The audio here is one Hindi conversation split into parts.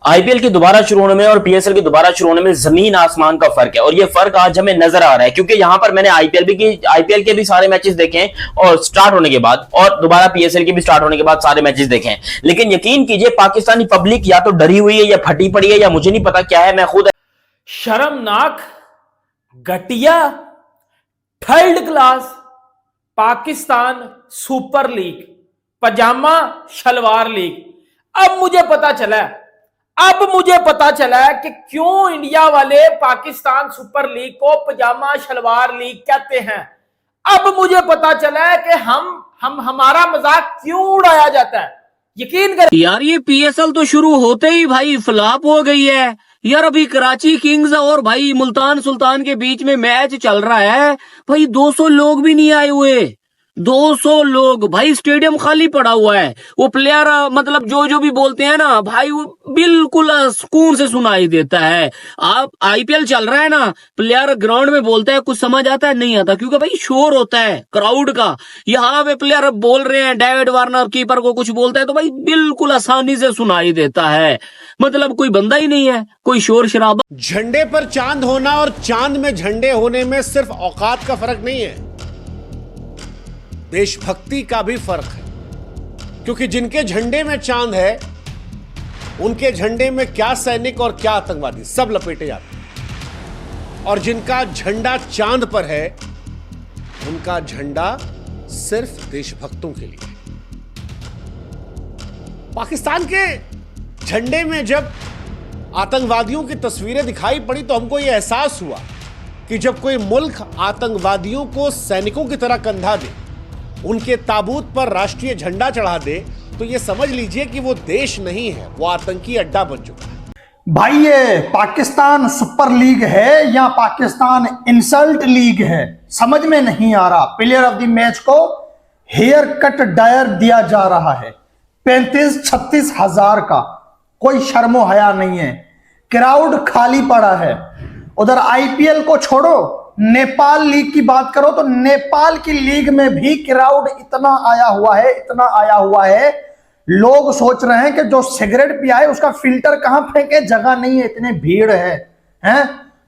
आईपीएल के दोबारा शुरू होने में और पीएसएल के दोबारा शुरू होने में जमीन आसमान का फर्क है, और ये फर्क आज हमें नजर आ रहा है। क्योंकि यहां पर मैंने आईपीएल के भी सारे मैचेस देखे हैं और स्टार्ट होने के बाद, और दोबारा पीएसएल के भी स्टार्ट होने के बाद सारे मैचेस देखे हैं। लेकिन यकीन कीजिए, पाकिस्तानी पब्लिक या तो डरी हुई है या फटी पड़ी है या मुझे नहीं पता क्या है। मैं खुद शर्मनाक, घटिया, third class Pakistan super league, पजामा शलवार लीग। अब मुझे पता चला है कि क्यों इंडिया वाले पाकिस्तान सुपर लीग को पजामा शलवार लीग कहते हैं। अब मुझे पता चला है कि हमारा मजाक क्यों उड़ाया जाता है। यकीन करें यार, ये पीएसएल तो शुरू होते ही भाई फ्लॉप हो गई है यार। अभी कराची किंग्स और भाई मुल्तान सुल्तान के बीच में मैच चल रहा है भाई, 200 लोग भी नहीं आए हुए। 200 लोग भाई, स्टेडियम खाली पड़ा हुआ है। वो प्लेयर मतलब जो भी बोलते हैं ना भाई, वो बिल्कुल सुकून से सुनाई देता है। आप आईपीएल चल रहा है ना, प्लेयर ग्राउंड में बोलता है, कुछ समझ आता है नहीं आता, क्योंकि भाई शोर होता है क्राउड का। यहाँ पे प्लेयर बोल रहे हैं, डेविड वार्नर कीपर को कुछ बोलता है तो भाई बिल्कुल आसानी से सुनाई देता है। मतलब कोई बंदा ही नहीं है, कोई शोर शराबा। झंडे पर चांद होना और चांद में झंडे होने में सिर्फ औकात का फर्क नहीं है, देशभक्ति का भी फर्क है। क्योंकि जिनके झंडे में चांद है, उनके झंडे में क्या सैनिक और क्या आतंकवादी सब लपेटे जाते हैं। और जिनका झंडा चांद पर है, उनका झंडा सिर्फ देशभक्तों के लिए। पाकिस्तान के झंडे में जब आतंकवादियों की तस्वीरें दिखाई पड़ी तो हमको यह एहसास हुआ कि जब कोई मुल्क आतंकवादियों को सैनिकों की तरह कंधा दे, उनके ताबूत पर राष्ट्रीय झंडा चढ़ा दे, तो ये समझ लीजिए कि वो देश नहीं है, वो आतंकी अड्डा बन चुका है। भाई, ये पाकिस्तान सुपर लीग है या पाकिस्तान इंसल्ट लीग है, समझ में नहीं आ रहा। प्लेयर ऑफ द मैच को हेयर कट डायर दिया जा रहा है 35-36 हजार का। कोई शर्मो हया नहीं है। क्राउड खाली पड़ा है। उधर आईपीएल को छोड़ो, नेपाल लीग की बात करो तो नेपाल की लीग में भी क्राउड इतना आया हुआ है। लोग सोच रहे हैं कि जो सिगरेट पिया है उसका फिल्टर कहां फेंके, जगह नहीं है, इतनी भीड़ है।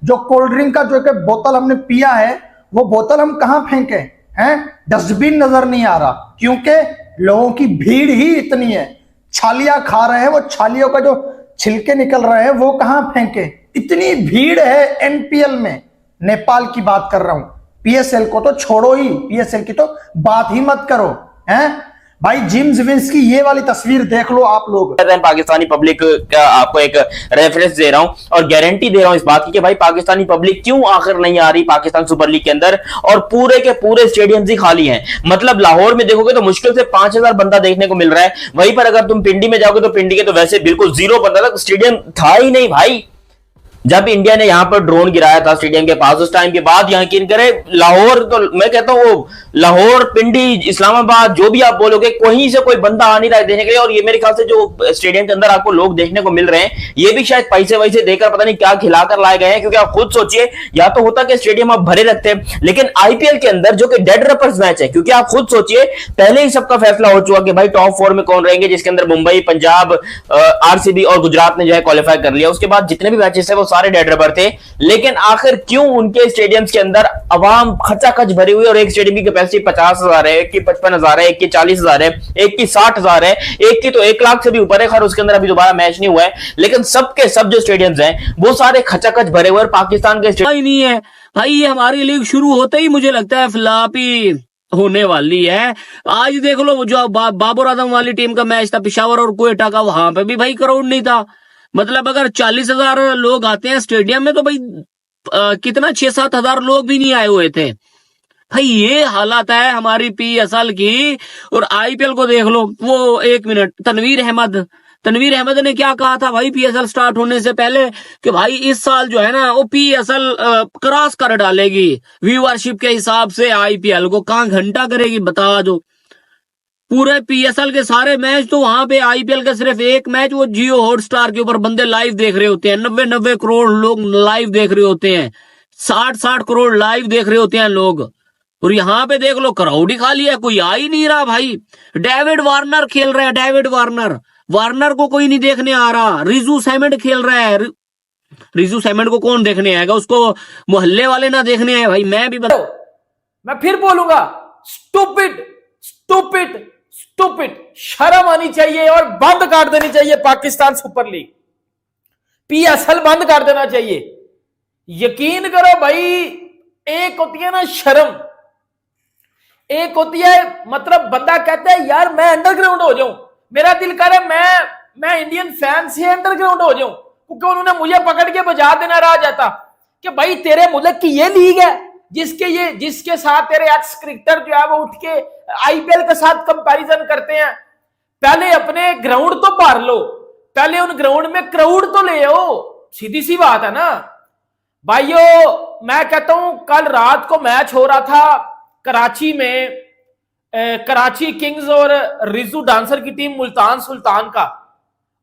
जो कोल्ड ड्रिंक का जो बोतल हमने पिया है, वो बोतल हम कहां फेंके हैं, डस्टबिन नजर नहीं आ रहा, क्योंकि लोगों की भीड़ ही इतनी है। छालियां खा रहे हैं, वो छालियों का जो छिलके निकल रहे हैं वो कहां फेंके, इतनी भीड़ है एनपीएल में। नेपाल की बात कर रहा हूं, पीएसएल को तो छोड़ो ही, पीएसएल की तो बात ही मत करो। हैं भाई, जिम जिविंस की ये वाली तस्वीर देख लो आप लोग। पाकिस्तानी पब्लिक का आपको एक रेफरेंस दे रहा हूं और गारंटी दे रहा हूं इस बात की कि भाई पाकिस्तानी पब्लिक क्यों आखिर नहीं आ रही पाकिस्तान सुपर लीग के अंदर, और पूरे के पूरे स्टेडियम्स ही खाली हैं। मतलब लाहौर में देखोगे तो मुश्किल से 5000 बंदा देखने को मिल रहा है। वहीं पर अगर तुम पिंडी में जाओगे तो पिंडी के तो वैसे बिल्कुल 0 बंदा, तक स्टेडियम था ही नहीं भाई। जब इंडिया ने यहां पर ड्रोन गिराया था स्टेडियम के पास, उस टाइम के बाद यकीन करें, लाहौर तो मैं कहता हूं, वो लाहौर, पिंडी, इस्लामाबाद, जो भी आप बोलोगे, कहीं से कोई बंदा आ नहीं रहा है देखने के लिए। और ये मेरे ख्याल से जो स्टेडियम के अंदर आपको लोग देखने को मिल रहे हैं, ये भी शायद पैसे वैसे देकर पता नहीं क्या खिलाकर लाए गए हैं। क्योंकि आप खुद सोचिए, या तो होता कि स्टेडियम आप भरे रखते, लेकिन आईपीएल के अंदर जो कि डेड रपर्स मैच है, क्योंकि आप खुद सोचिए पहले ही सबका फैसला हो चुका कि भाई टॉप 4 में कौन रहेंगे, जिसके अंदर मुंबई, पंजाब, आरसीबी और गुजरात ने जो है क्वालिफाई कर लिया। उसके बाद जितने भी मैचेस है वो सारे डेड रबर थे। लेकिन आखिर क्यों उनके स्टेडियम्स के अंदर अवाम खचाखच भरी हुई, और एक स्टेडियम की कैपेसिटी 50,000 है, एक की 55,000 है, एक की 40,000 है, एक की 60,000 है, एक की तो 1 लाख से भी ऊपर है। खैर उसके अंदर अभी दोबारा मैच नहीं हुआ है, लेकिन सबके सब जो स्टेडियम्स हैं वो सारे खचाखच भरे हुए। पाकिस्तान के स्टेडियम नहीं है भाई, ये हमारी लीग शुरू होते ही मुझे लगता है फ्लॉप ही होने वाली है। आज देख लो, जो बाबर आजम वाली टीम का मैच था पेशावर और क्वेटा का, वहां पे भी भाई क्राउड नहीं था। मतलब अगर 40,000 लोग आते हैं स्टेडियम में तो भाई कितना 6-7 हजार लोग भी नहीं आए हुए थे भाई। ये हालत है हमारी पीएसएल की। और आईपीएल को देख लो, वो 1 मिनट, तनवीर अहमद ने क्या कहा था भाई पीएसएल स्टार्ट होने से पहले, कि भाई इस साल जो है ना वो पीएसएल क्रॉस कर डालेगी व्यूअरशिप के हिसाब से, आईपीएल को कहां घंटा करेगी बता दो। पूरे पीएसएल के सारे मैच तो वहां पे, आईपीएल का सिर्फ एक मैच वो जियो हॉटस्टार के ऊपर बंदे लाइव देख रहे होते हैं। 90 करोड़ लोग लाइव देख रहे होते हैं, 60 करोड़ लाइव देख रहे होते हैं लोग। और यहाँ पे देख लो क्राउड ही खाली है, कोई आ ही नहीं रहा भाई। डेविड वार्नर खेल रहे हैं, डेविड वार्नर वार्नर को कोई नहीं देखने आ रहा, रिजू सैमेंड खेल रहा है। रिजू सैमेंड को कौन देखने आएगा? उसको मोहल्ले वाले ना देखने आए भाई। मैं फिर बोलूंगा, स्टूपिड स्टूपिड स्टूपिड। शर्म आनी चाहिए और बंद कर देनी चाहिए पाकिस्तान सुपर लीग, पीएसएल बंद कर देना चाहिए। यकीन करो भाई, एक होती है ना शर्म, एक होती है मतलब बंदा कहता है यार मैं अंडरग्राउंड हो जाऊं, मेरा दिल करे मैं इंडियन फैन से अंडरग्राउंड हो जाऊं, क्योंकि उन्होंने मुझे पकड़ के बजा देना रहा जाता कि भाई तेरे मुल्क की ये लीग है जिसके साथ तेरे एक्स क्रिकेटर जो है वो उठ के आईपीएल के साथ कंपैरिजन करते हैं। पहले अपने ग्राउंड तो भर लो, पहले उन ग्राउंड में क्राउड तो ले आओ, सीधी सी बात है ना भाइयों। मैं कहता हूं कल रात को मैच हो रहा था कराची में, कराची किंग्स और रिजू डांसर की टीम मुल्तान सुल्तान का,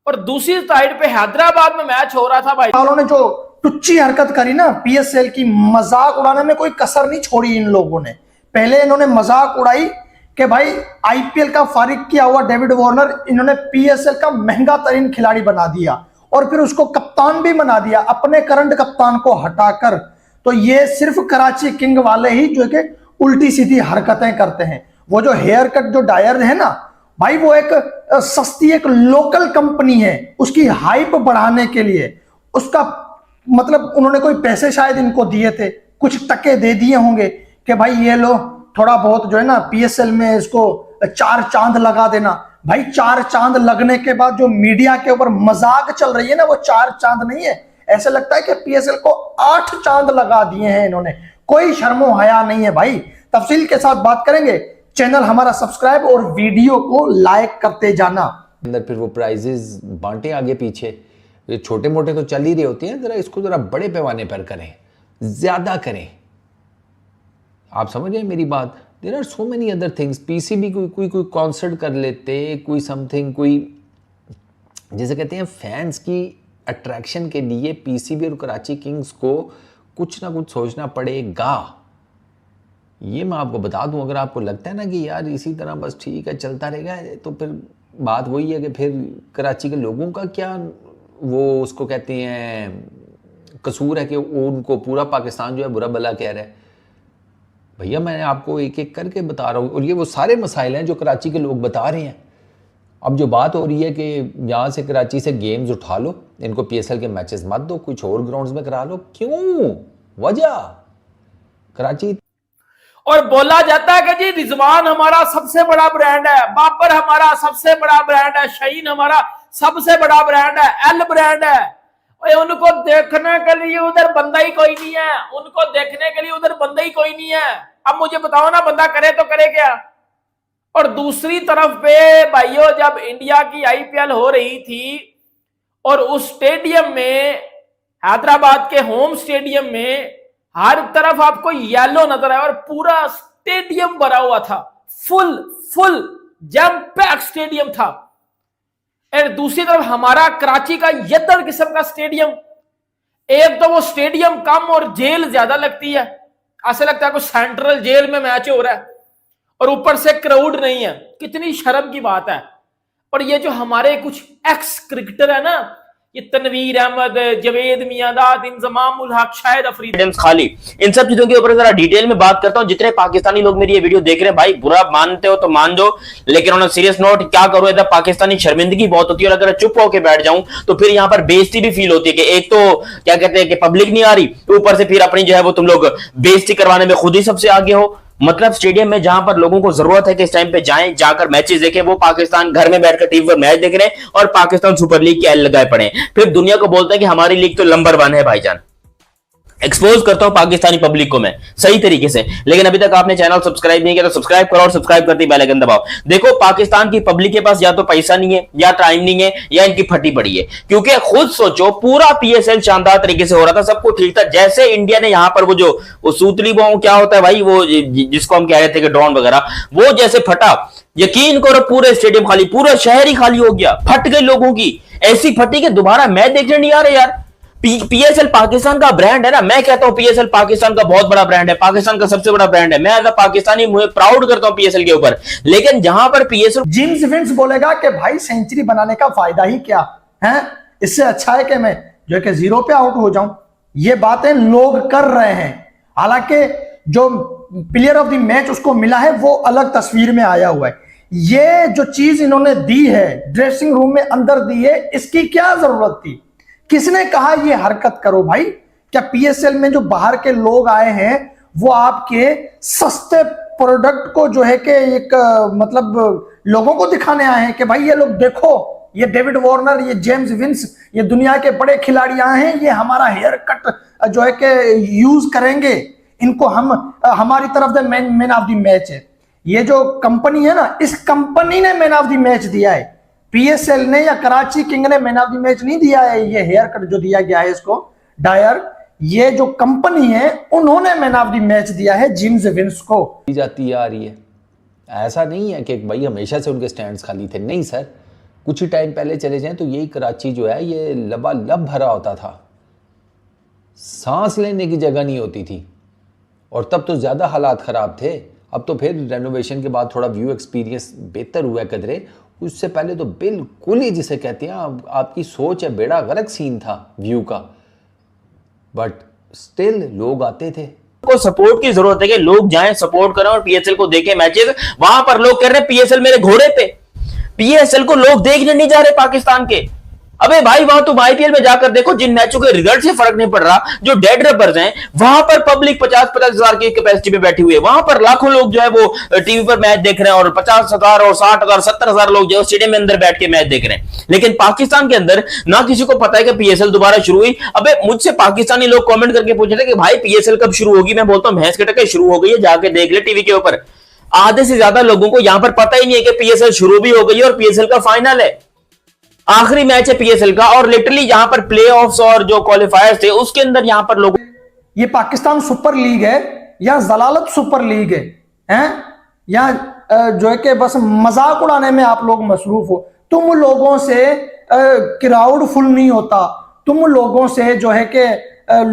और दूसरी साइड पे हैदराबाद में मैच हो रहा था भाई। उन्होंने जो टुच्ची हरकत करी ना पीएसएल की, मजाक उड़ाने में कोई कसर नहीं छोड़ी इन लोगों ने। पहले इन्होंने मजाक उड़ाई कि भाई आईपीएल का फारिग किया हुआ डेविड वार्नर इन्होंने पीएसएल का महंगा तरीन खिलाड़ी बना दिया, और फिर उसको कप्तान भी बना दिया अपने करंट कप्तान को हटाकर। तो ये सिर्फ कराची किंग वाले ही जो कि उल्टी सीधी हरकतें करते हैं। वो जो हेयर कट जो डायर है ना भाई, वो एक सस्ती एक लोकल कंपनी है, उसकी हाइप बढ़ाने के लिए उसका मतलब उन्होंने कोई पैसे शायद इनको दिए थे, कुछ टके दे दिए होंगे कि भाई ये लो थोड़ा बहुत जो है ना पीएसएल में इसको 4 चांद लगा देना। भाई 4 चांद लगने के बाद जो मीडिया के ऊपर मजाक चल रही है ना, वो 4 चांद नहीं है, ऐसे लगता है कि पीएसएल को 8 चांद लगा दिए हैं इन्होंने। कोई शर्मो हया नहीं है भाई। तफसील के साथ बात करेंगे, चैनल हमारा सब्सक्राइब और वीडियो को लाइक करते जाना। अंदर फिर वो प्राइजेस बांटे आगे पीछे, ये छोटे मोटे तो चल ही रहे होते हैं, जरा इसको जरा बड़े पैमाने पर करें, ज्यादा करें। आप समझ रहे हैं मेरी बात? There are so many other things. PCB कोई कॉन्सर्ट कर लेते, कोई समथिंग, कोई जैसे कहते हैं फैंस की अट्रैक्शन के लिए पीसीबी और कराची किंग्स को कुछ ना कुछ सोचना पड़ेगा। ये मैं आपको बता दूं, अगर आपको लगता है ना कि यार इसी तरह बस ठीक है चलता रहेगा, तो फिर बात वही है कि फिर कराची के लोगों का क्या वो उसको कहते हैं कसूर है कि उनको पूरा पाकिस्तान जो है बुरा भला कह रहा है। भैया मैं आपको एक एक करके बता रहा हूँ, और ये वो सारे मसाइल हैं जो कराची के लोग बता रहे हैं। अब जो बात हो रही है कि यहाँ से कराची से गेम्स उठा लो, इनको पीएसएल के मैचेस मत दो, कुछ और ग्राउंड्स में करा लो। क्यों? वजह कराची। और बोला जाता है कि जी रिजवान हमारा सबसे बड़ा ब्रांड है, बाबर हमारा सबसे बड़ा ब्रांड है, शाहीन हमारा सबसे बड़ा ब्रांड है, एल ब्रांड है। उनको देखने के लिए उधर बंदा ही कोई नहीं है, उनको देखने के लिए उधर बंदा ही कोई नहीं है। अब मुझे बताओ ना, बंदा करे तो करे क्या? और दूसरी तरफ पे भाइयों, जब इंडिया की आईपीएल हो रही थी और उस स्टेडियम में, हैदराबाद के होम स्टेडियम में, हर तरफ आपको येलो नजर आया और पूरा स्टेडियम भरा हुआ था, फुल जैम पैक स्टेडियम था। और दूसरी तरफ हमारा कराची का यदर किस्म का स्टेडियम, एक तो वो स्टेडियम कम और जेल ज्यादा लगती है, ऐसा लगता है कुछ सेंट्रल जेल में मैच हो रहा है, और ऊपर से क्राउड नहीं है। कितनी शर्म की बात है। और ये जो हमारे कुछ एक्स क्रिकेटर है ना, ये तनवीर अहमद, जवेद मियांदाद, इंजमाम उल हक, शाहिद अफरीदी खाली, इन सब चीजों के ऊपर जरा डिटेल में बात करता हूं। जितने पाकिस्तानी लोग मेरी ये वीडियो देख रहे हैं भाई, बुरा मानते हो तो मान दो, लेकिन ऑन सीरियस नोट क्या करो, इधर पाकिस्तानी शर्मिंदगी बहुत होती है, और अगर चुप होकर बैठ जाऊं तो फिर यहां पर बेइज्जती भी फील होती है कि एक तो क्या कहते हैं कि पब्लिक नहीं आ रही, ऊपर से फिर अपनी जो है वो तुम लोग बेइज्जती करवाने में खुद ही सबसे आगे हो। मतलब स्टेडियम में जहां पर लोगों को जरूरत है कि इस टाइम पे जाएं, जाकर मैचेस देखें, वो पाकिस्तान घर में बैठकर टीवी पर मैच देख रहे हैं और पाकिस्तान सुपर लीग के एल लगाए पड़े हैं। फिर दुनिया को बोलते हैं कि हमारी लीग तो नंबर 1 है भाईजान। एक्सपोज करता हूं पाकिस्तानी पब्लिक को मैं सही तरीके से, लेकिन अभी तक आपने चैनल सब्सक्राइब नहीं किया तो सब्सक्राइब करो और सब्सक्राइब करते ही बेल आइकन दबाओ। देखो पाकिस्तान की पब्लिक के पास या तो पैसा नहीं है, या टाइम नहीं है, या इनकी फटी पड़ी है। क्योंकि खुद सोचो, पूरा पीएसएल शानदार तरीके से हो रहा था, सब कुछ ठीक था, जैसे इंडिया ने यहां पर वो सूतली बॉम्ब क्या होता है भाई, वो जिसको हम कह रहे थे कि ड्रोन वगैरह, वो जैसे फटा, यकीन करो पूरे स्टेडियम खाली, पूरा शहर ही खाली हो गया, फट गई लोगों की, ऐसी फटी कि दोबारा मैच देखने नहीं आ रहे यार। पीएसएल पाकिस्तान का ब्रांड है ना। मैं कहता हूं पीएसएल पाकिस्तान का बहुत बड़ा ब्रांड है, पाकिस्तान का सबसे बड़ा ब्रांड है। मैं एज अ पाकिस्तानी मुझे प्राउड करता हूं पीएसएल के ऊपर। लेकिन जहां पर पीएसएल जिम्स विंस बोलेगा कि भाई सेंचुरी बनाने का फायदा ही क्या है, इससे अच्छा है कि मैं जो कि 0 पे आउट हो जाऊं। ये बातें लोग कर रहे हैं। हालांकि जो प्लेयर ऑफ द मैच उसको मिला है वो अलग तस्वीर में आया हुआ है। ये जो चीज इन्होंने दी है, ड्रेसिंग रूम में अंदर दी है, इसकी क्या जरूरत थी? किसने कहा ये हरकत करो भाई? क्या पीएसएल में जो बाहर के लोग आए हैं वो आपके सस्ते प्रोडक्ट को जो है कि एक मतलब लोगों को दिखाने आए हैं कि भाई ये लोग देखो, ये डेविड वार्नर, ये जेम्स विंस, ये दुनिया के बड़े खिलाड़ी आए हैं, ये हमारा हेयर कट जो है कि यूज करेंगे, इनको हम हमारी तरफ से मैन ऑफ द मैच है। ये जो कंपनी है ना, इस कंपनी ने मैन ऑफ द मैच दिया है। पीएसएल ने या कराची किंग ने मैन ऑफ द मैच नहीं दिया है। ये हेयर कट जो दिया गया है इसको डायर, ये जो कंपनी है उन्होंने मैन ऑफ द मैच दिया है जिम्स विंस को। जाती आ रही है। ऐसा नहीं है कि भाई हमेशा से उनके स्टैंड्स खाली थे, नहीं सर। कुछ ही टाइम पहले चले जाएं तो यही कराची जो है ये लबालब भरा होता था, सांस लेने की जगह नहीं होती थी। और तब तो ज़्यादा हालात ख़राब थे। अब तो फिर रेनोवेशन के बाद थोड़ा व्यू एक्सपीरियंस बेहतर हुआ कदरे। उससे पहले तो बिल्कुल ही जिसे कहते हैं आपकी सोच है बेड़ा गर्क सीन था व्यू का। बट स्टिल लोग आते थे। को सपोर्ट की जरूरत है कि लोग जाएं, सपोर्ट करें और पीएसएल को देखें मैचेस। वहां पर लोग कह रहे हैं पीएसएल मेरे घोड़े पे। पीएसएल को लोग देखने नहीं जा रहे पाकिस्तान के। अबे भाई वहां तुम आईपीएल में जाकर देखो, जिन मैचों के रिजल्ट से फर्क नहीं पड़ रहा, जो डेड रबर्स हैं वहां पर पब्लिक 50-50 हजार की कैपेसिटी में बैठी हुई है। वहां पर लाखों लोग जो है वो टीवी पर मैच देख रहे हैं और 50,000 और 60,000 70,000 लोग जो स्टेडियम में अंदर बैठ के मैच देख रहे हैं। लेकिन पाकिस्तान के अंदर ना किसी को पता है कि पीएसएल दोबारा शुरू हुई। अबे मुझसे पाकिस्तानी लोग कॉमेंट करके पूछ रहे थे कि भाई पीएसएल कब शुरू होगी। मैं बोलता हूं भैंस के टके शुरू हो गई है, जाके देख ले टीवी के ऊपर। आधे से ज्यादा लोगों को यहां पर पता ही नहीं है कि पीएसएल शुरू भी हो गई है और पीएसएल का फाइनल है, आखिरी मैच है पीएसएल का। और लिटरली यहां पर प्लेऑफ्स और जो क्वालिफायर्स थे उसके अंदर यहां पर लोग, ये पाकिस्तान सुपर लीग है या जलालत सुपर लीग है, हैं? या जो है कि बस मजाक उड़ाने में आप लोग मसरूफ हो। तुम लोगों से क्राउड फुल नहीं होता, तुम लोगों से जो है कि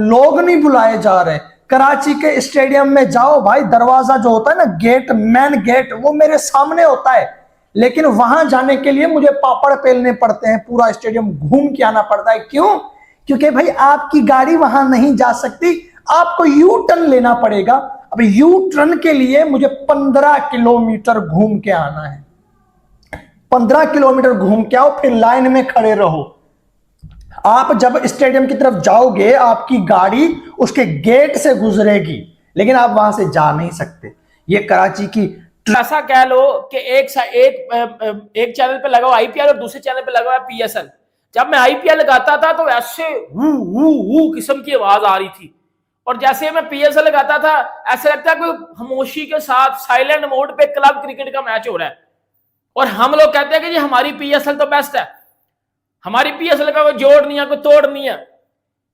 लोग नहीं बुलाए जा रहे। कराची के स्टेडियम में जाओ भाई, दरवाजा जो होता है ना, गेट, मेन गेट, वो मेरे सामने होता है। लेकिन वहां जाने के लिए मुझे पापड़ पेलने पड़ते हैं, पूरा स्टेडियम घूम के आना पड़ता है। क्यों? क्योंकि भाई आपकी गाड़ी वहां नहीं जा सकती, आपको यू टर्न लेना पड़ेगा। अब यू टर्न के लिए मुझे 15 किलोमीटर घूम के आना है। 15 किलोमीटर घूम के आओ, फिर लाइन में खड़े रहो। आप जब स्टेडियम की तरफ जाओगे आपकी गाड़ी उसके गेट से गुजरेगी, लेकिन आप वहां से जा नहीं सकते। ये कराची की, ऐसा कह लो कि एक चैनल पे लगा हुआ आईपीएल और दूसरे चैनल पे लगा हुआ पीएसएल। जब मैं आईपीएल लगाता था तो ऐसे वू किस्म की आवाज आ रही थी, और जैसे मैं पीएसएल लगाता था ऐसे लगता है कोई खामोशी के साथ साइलेंट मोड पे क्लब क्रिकेट का मैच हो रहा है। और हम लोग कहते हैं कि जी हमारी पीएसएल तो बेस्ट है, हमारी पीएसएल का कोई जोड़ नहीं है, कोई तोड़ नहीं है।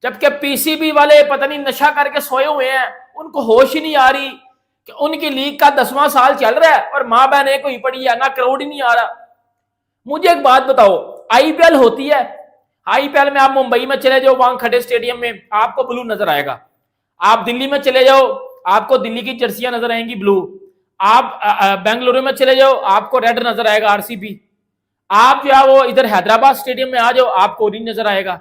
जबकि पीसीबी वाले पता नहीं नशा करके सोए हुए हैं, उनको होश ही नहीं आ रही कि उनकी लीग का 10वां साल चल रहा है और मां बहन एक हुई पड़ी है, ना क्राउड ही नहीं आ रहा। मुझे एक बात बताओ, आईपीएल होती है, आईपीएल में आप मुंबई में चले जाओ, वानखेड़े स्टेडियम में आपको ब्लू नजर आएगा। आप दिल्ली में चले जाओ, आपको दिल्ली की जर्सियां नजर आएंगी ब्लू। आप बेंगलुरु में चले जाओ, आपको रेड नजर आएगा आरसीबी। आप जो है वो इधर हैदराबाद स्टेडियम में आ जाओ, आपको ऑरेंज नजर आएगा।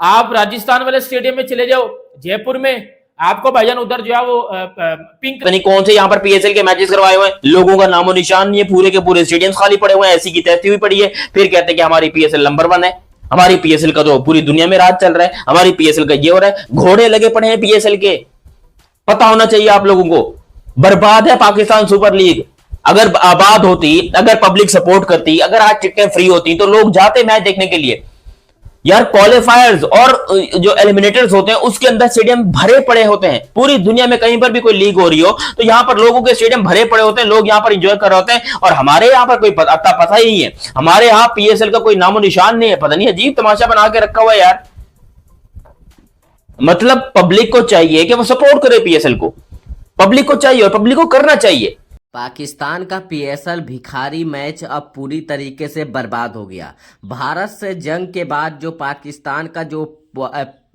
आप राजस्थान वाले स्टेडियम में चले जाओ, जयपुर में, आपको भाईजान उधर जो है वो पिंक। नहीं कौन से यहाँ पर पीएसएल के मैचेस करवाए हुए हैं, लोगों का नामो निशान नहीं है, पूरे के पूरे स्टेडियम खाली पड़े हुए हैं, ऐसी की तैसी हुई पड़ी है। फिर कहते हैं कि हमारी पीएसएल नंबर 1 है, हमारी पीएसएल का तो पूरी दुनिया में राज चल रहा है, हमारी पीएसएल का ये हो रहा है। घोड़े लगे पड़े हैं पीएसएल के, पता होना चाहिए आप लोगों को। बर्बाद है पाकिस्तान सुपर लीग। अगर आबाद होती, अगर पब्लिक सपोर्ट करती, अगर आज टिकटें फ्री होती तो लोग जाते मैच देखने के लिए। यार क्वालिफायर्स और जो एलिमिनेटर्स होते हैं उसके अंदर स्टेडियम भरे पड़े होते हैं। पूरी दुनिया में कहीं पर भी कोई लीग हो रही हो तो यहां पर लोगों के स्टेडियम भरे पड़े होते हैं, लोग यहां पर एंजॉय कर रहे होते हैं। और हमारे यहां पर कोई पता ही नहीं है, हमारे यहां पीएसएल का कोई नामो निशान नहीं है, पता नहीं अजीब तमाशा बना के रखा हुआ है यार। मतलब पब्लिक को चाहिए कि वो सपोर्ट करे पीएसएल को, पब्लिक को चाहिए और पब्लिक को करना चाहिए। पाकिस्तान का पीएसएल भिखारी मैच अब पूरी तरीके से बर्बाद हो गया। भारत से जंग के बाद जो पाकिस्तान का जो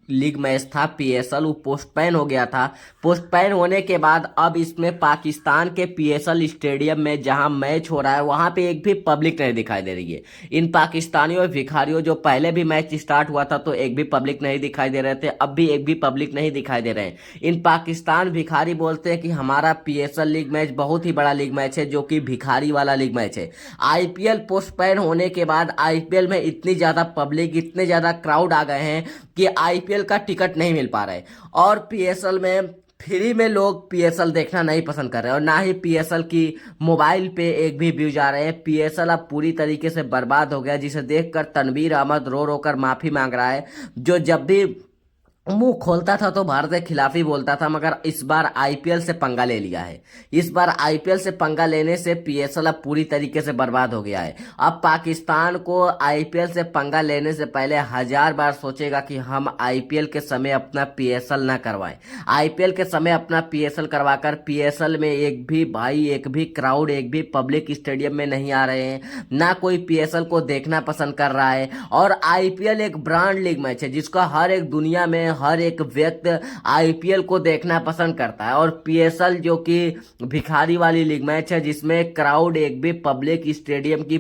लीग मैच था पीएसएल, वो पोस्टपोन हो गया था। पोस्टपोन होने के बाद अब इसमें पाकिस्तान के पीएसएल स्टेडियम में जहां मैच हो रहा है वहां पे एक भी पब्लिक नहीं दिखाई दे रही है। इन पाकिस्तानियों भिखारियों, जो पहले भी मैच स्टार्ट हुआ था तो एक भी पब्लिक नहीं दिखाई दे रहे थे, अब भी एक भी पब्लिक नहीं दिखाई दे रहे हैं। इन पाकिस्तान भिखारी बोलते हैं कि हमारा पीएसएल लीग मैच बहुत ही बड़ा लीग मैच है, जो कि भिखारी वाला लीग मैच है। आईपीएल पोस्टपोन होने के बाद आईपीएल में इतनी ज्यादा पब्लिक, इतने ज्यादा क्राउड आ गए हैं कि आईपीएल का टिकट नहीं मिल पा रहा है। और पीएसएल में फ्री में लोग पीएसएल देखना नहीं पसंद कर रहे हैं, और ना ही पीएसएल की मोबाइल पे एक भी व्यूज आ रहे हैं। पीएसएल अब पूरी तरीके से बर्बाद हो गया, जिसे देखकर तनवीर अहमद रो रो कर माफी मांग रहा है। जो जब भी मुंह खोलता था तो भारत के खिलाफ ही बोलता था, मगर इस बार आईपीएल से पंगा ले लिया है। इस बार आईपीएल से पंगा लेने से पीएसएल अब पूरी तरीके से बर्बाद हो गया है। अब पाकिस्तान को आईपीएल से पंगा लेने से पहले 1000 बार सोचेगा कि हम आईपीएल के समय अपना पीएसएल ना करवाएं। आईपीएल के समय अपना पीएसएल करवाकर पीएसएल में एक भी क्राउड, एक भी पब्लिक स्टेडियम में नहीं आ रहे हैं, ना कोई पीएसएल को देखना पसंद कर रहा है। और आईपीएल एक ब्रांड लीग मैच है जिसका हर एक दुनिया में हर एक व्यक्ति आईपीएल को देखना पसंद करता है। और पीएसएल जो कि भिखारी वाली लीग मैच है, जिसमें क्राउड, एक भी पब्लिक स्टेडियम की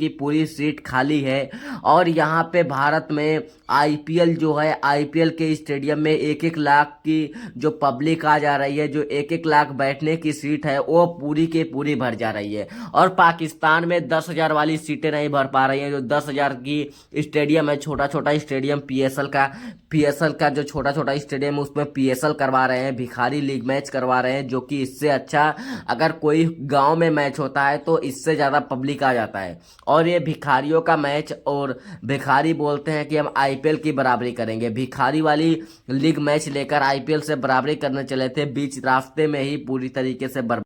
पूरी सीट खाली है। और यहाँ पे भारत में आईपीएल जो है, आईपीएल के स्टेडियम में 1-1 लाख की जो पब्लिक आ जा रही है, जो 1-1 लाख बैठने की सीट है, वो पूरी की पूरी भर जा रही है। और पाकिस्तान में 10,000 वाली सीटें नहीं भर पा रही हैं। जो 10,000 की स्टेडियम है, छोटा छोटा स्टेडियम, पीएसएल का जो छोटा छोटा स्टेडियम है उसमें पीएसएल करवा रहे हैं, भिखारी लीग मैच करवा रहे हैं। जो कि इससे अच्छा अगर कोई गांव में मैच होता है तो इससे ज्यादा पब्लिक आ जाता है। और ये भिखारियों का मैच, और भिखारी बोलते हैं कि हम आईपीएल की बराबरी करेंगे। भिखारी वाली लीग मैच लेकर आईपीएल से बराबरी करने चले थे, बीच रास्ते में ही पूरी तरीके से